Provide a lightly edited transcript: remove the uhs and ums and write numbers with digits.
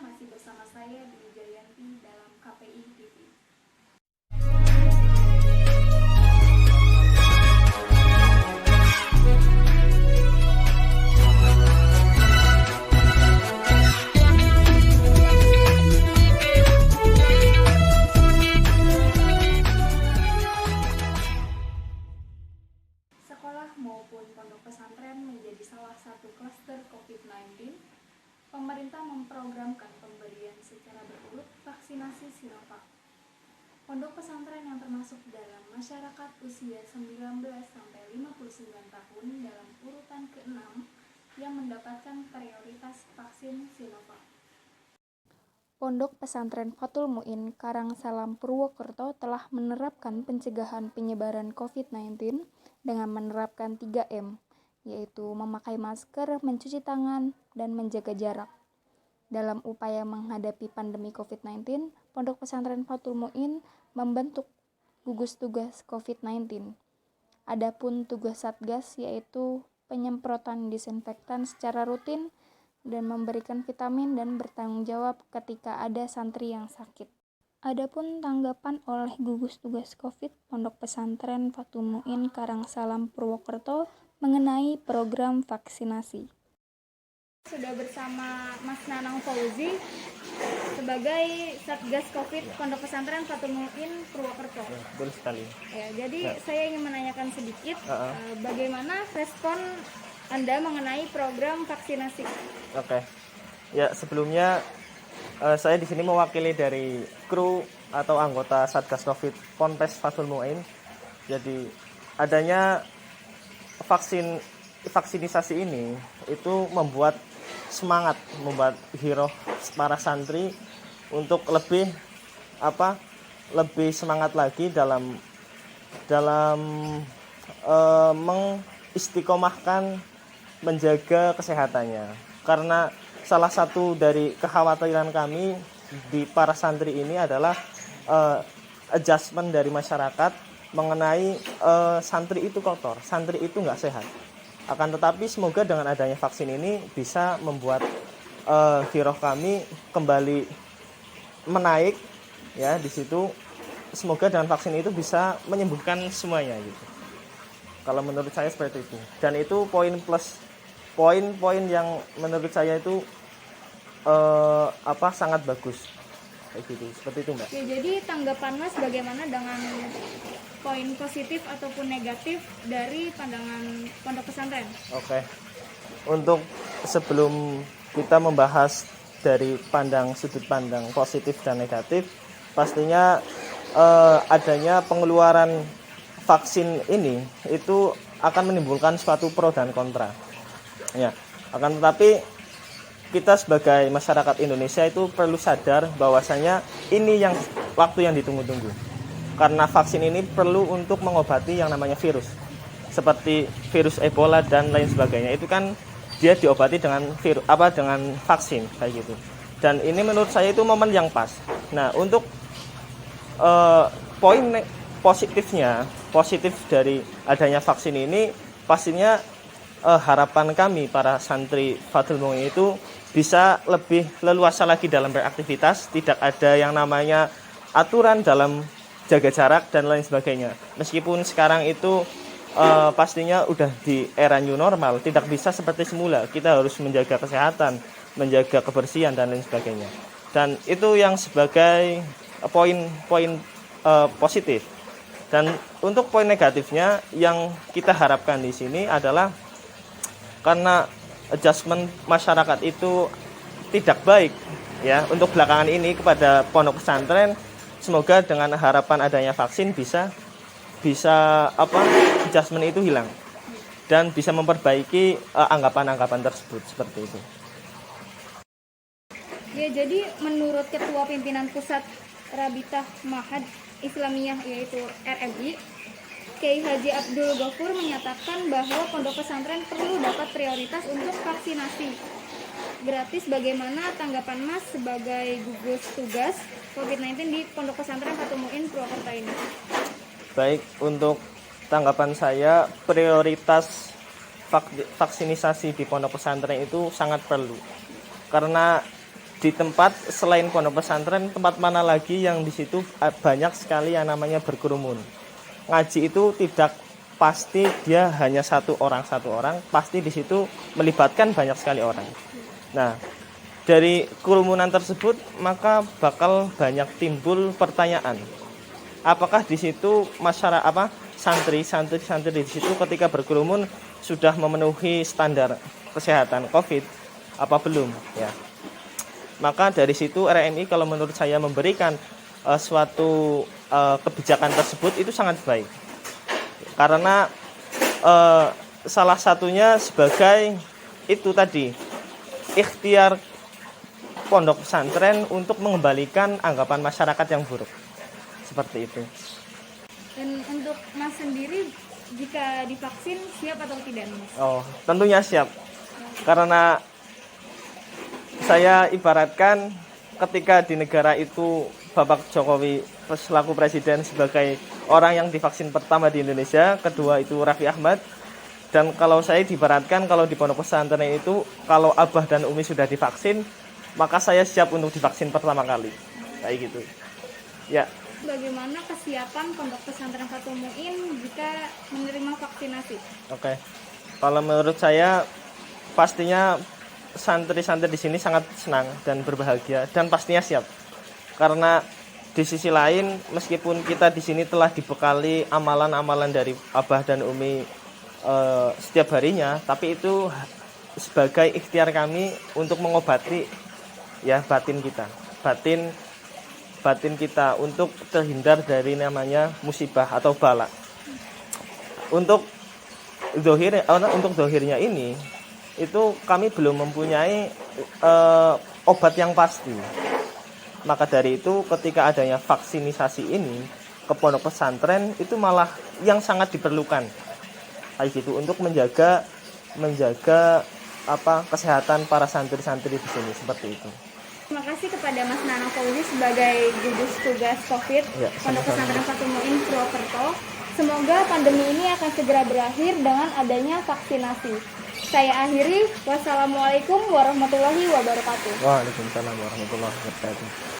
masih bersama saya di Jayanti dalam KPI TV. Sekolah maupun pondok pesantren menjadi salah satu klaster COVID-19. Pemerintah memprogramkan pemberian secara berurut vaksinasi Sinovac. Pondok pesantren yang termasuk dalam masyarakat usia 19-59 tahun dalam urutan ke-6 yang mendapatkan prioritas vaksin Sinovac. Pondok Pesantren Fathul Muin Karangsalam Purwokerto telah menerapkan pencegahan penyebaran COVID-19 dengan menerapkan 3M, yaitu memakai masker, mencuci tangan, dan menjaga jarak. Dalam upaya menghadapi pandemi COVID-19, Pondok Pesantren Fathul Muin membentuk gugus tugas COVID-19. Adapun tugas Satgas yaitu penyemprotan disinfektan secara rutin dan memberikan vitamin dan bertanggung jawab ketika ada santri yang sakit. Adapun tanggapan oleh gugus tugas COVID Pondok Pesantren Fathul Muin Karangsalam Purwokerto mengenai program vaksinasi. Sudah bersama Mas Nanang Fauzi sebagai Satgas COVID Pondok Pesantren Fathul Muin Purwokerto. Ya, betul sekali. Ya, jadi saya ingin menanyakan sedikit bagaimana respon Anda mengenai program vaksinasi. Oke. Ya, sebelumnya saya di sini mewakili dari kru atau anggota Satgas Covid Ponpes Fathul Muin. Jadi adanya vaksinisasi ini itu membuat semangat, membuat hero para santri untuk lebih semangat lagi dalam mengistiqomahkan menjaga kesehatannya. Karena salah satu dari kekhawatiran kami di para santri ini adalah adjustment dari masyarakat mengenai santri itu kotor, santri itu nggak sehat. Akan tetapi semoga dengan adanya vaksin ini bisa membuat giroh kami kembali menaik, ya di situ. Semoga dengan vaksin itu bisa menyembuhkan semuanya gitu. Kalau menurut saya seperti itu. Dan itu poin yang menurut saya itu sangat bagus kayak gitu, seperti itu Mbak. Ya, jadi tanggapan Mas bagaimana dengan poin positif ataupun negatif dari pandangan pondok pesantren? Oke. Untuk sebelum kita membahas dari sudut pandang positif dan negatif, pastinya adanya pengeluaran vaksin ini itu akan menimbulkan suatu pro dan kontra. Ya, akan tetapi kita sebagai masyarakat Indonesia itu perlu sadar bahwasanya ini waktu yang ditunggu-tunggu. Karena vaksin ini perlu untuk mengobati yang namanya virus. Seperti virus Ebola dan lain sebagainya. Itu kan dia diobati dengan dengan vaksin kayak gitu. Dan ini menurut saya itu momen yang pas. Nah, untuk poin positif dari adanya vaksin ini pastinya harapan kami para santri Fathul Muin itu bisa lebih leluasa lagi dalam beraktivitas, tidak ada yang namanya aturan dalam jaga jarak dan lain sebagainya. Meskipun sekarang itu pastinya udah di era new normal, tidak bisa seperti semula. Kita harus menjaga kesehatan, menjaga kebersihan dan lain sebagainya. Dan itu yang sebagai poin positif. Dan untuk poin negatifnya yang kita harapkan di sini adalah karena adjustment masyarakat itu tidak baik ya untuk belakangan ini kepada pondok pesantren. Semoga dengan harapan adanya vaksin bisa adjustment itu hilang dan bisa memperbaiki anggapan-anggapan tersebut seperti itu. Ya, jadi menurut Ketua Pimpinan Pusat Rabitah Mahad Islamiyah yaitu RMI, Kiai Haji Abdul Ghafur menyatakan bahwa pondok pesantren perlu dapat prioritas untuk vaksinasi gratis. Bagaimana tanggapan Mas sebagai gugus tugas COVID-19 di Pondok Pesantren Fathul Muin Purwokerto ini? Baik, untuk tanggapan saya prioritas vaksinisasi di pondok pesantren itu sangat perlu. Karena di tempat selain pondok pesantren, tempat mana lagi yang di situ banyak sekali yang namanya berkerumun. Ngaji itu tidak pasti dia hanya satu orang, pasti di situ melibatkan banyak sekali orang. Nah, dari kerumunan tersebut maka bakal banyak timbul pertanyaan. Apakah di situ masyarakat santri di situ ketika berkerumun sudah memenuhi standar kesehatan COVID apa belum ya? Maka dari situ RMI kalau menurut saya memberikan suatu kebijakan tersebut itu sangat baik. Karena salah satunya sebagai itu tadi ikhtiar pondok pesantren untuk mengembalikan anggapan masyarakat yang buruk. Seperti itu. Dan untuk Mas sendiri jika divaksin siap atau tidak, Mas? Oh, tentunya siap. Karena saya ibaratkan ketika di negara itu Bapak Jokowi selaku presiden sebagai orang yang divaksin pertama di Indonesia, kedua itu Raffi Ahmad, dan kalau saya diibaratkan kalau di pondok pesantren itu kalau Abah dan Umi sudah divaksin, maka saya siap untuk divaksin pertama kali, kayak gitu. Ya. Bagaimana kesiapan pondok pesantren Fathul Muin jika menerima vaksinasi? Oke. Kalau menurut saya pastinya santri-santri di sini sangat senang dan berbahagia dan pastinya siap. Karena di sisi lain meskipun kita di sini telah dibekali amalan-amalan dari Abah dan Umi setiap harinya, tapi itu sebagai ikhtiar kami untuk mengobati ya batin kita. Batin kita untuk terhindar dari namanya musibah atau bala. Untuk dohirnya ini itu kami belum mempunyai obat yang pasti. Maka dari itu ketika adanya vaksinisasi ini ke pondok pesantren itu malah yang sangat diperlukan kayak gitu untuk menjaga kesehatan para santri-santri di sini seperti itu. Terima kasih kepada Mas Nano Fauzi sebagai gugus tugas COVID Pondok Pesantren Fathul Muin Purwokerto. Semoga pandemi ini akan segera berakhir dengan adanya vaksinasi. Saya akhiri. Wassalamualaikum warahmatullahi wabarakatuh. Waalaikumsalam warahmatullahi wabarakatuh.